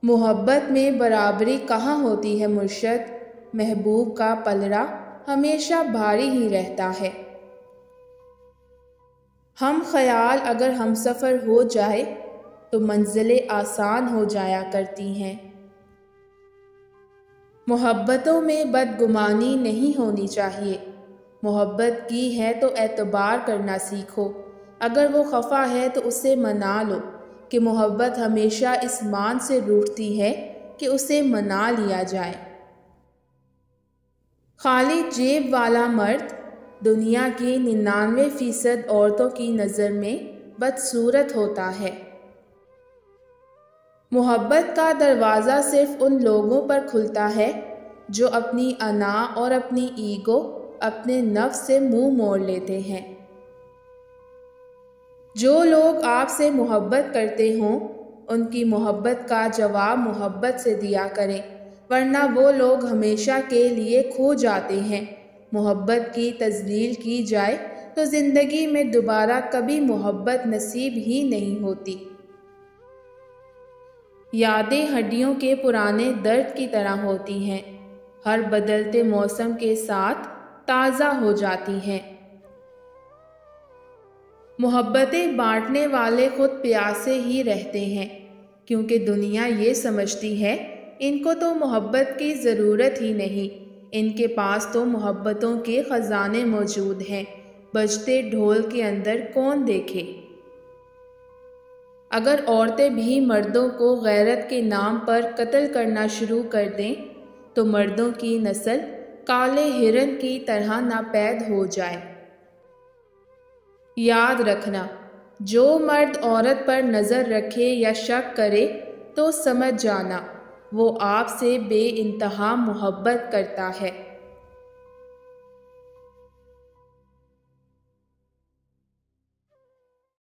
मोहब्बत में बराबरी कहाँ होती है मुर्शद, महबूब का पलड़ा हमेशा भारी ही रहता है। हम ख्याल अगर हम सफ़र हो जाए तो मंजिलें आसान हो जाया करती हैं। मोहब्बतों में बदगुमानी नहीं होनी चाहिए। मोहब्बत की है तो एतबार करना सीखो। अगर वो खफा है तो उसे मना लो कि मोहब्बत हमेशा इस मान से रूठती है कि उसे मना लिया जाए। खाली जेब वाला मर्द दुनिया की 99% औरतों की नज़र में बदसूरत होता है। मोहब्बत का दरवाज़ा सिर्फ उन लोगों पर खुलता है जो अपनी अना और अपनी ईगो, अपने नफ्स से मुंह मोड़ लेते हैं। जो लोग आपसे मोहब्बत करते हों उनकी मोहब्बत का जवाब मोहब्बत से दिया करें, वरना वो लोग हमेशा के लिए खो जाते हैं। मोहब्बत की तज़लील की जाए तो ज़िंदगी में दोबारा कभी मोहब्बत नसीब ही नहीं होती। यादें हड्डियों के पुराने दर्द की तरह होती हैं, हर बदलते मौसम के साथ ताज़ा हो जाती हैं। मोहब्बतें बांटने वाले खुद प्यासे ही रहते हैं, क्योंकि दुनिया ये समझती है इनको तो मोहब्बत की ज़रूरत ही नहीं। इनके पास तो मोहब्बतों के ख़जाने मौजूद हैं, बजते ढोल के अंदर कौन देखे। अगर औरतें भी मर्दों को गैरत के नाम पर कत्ल करना शुरू कर दें तो मर्दों की नस्ल काले हिरन की तरह नापैद हो जाए। याद रखना, जो मर्द औरत पर नज़र रखे या शक करे तो समझ जाना वो आपसे बेइंतहा मोहब्बत करता है।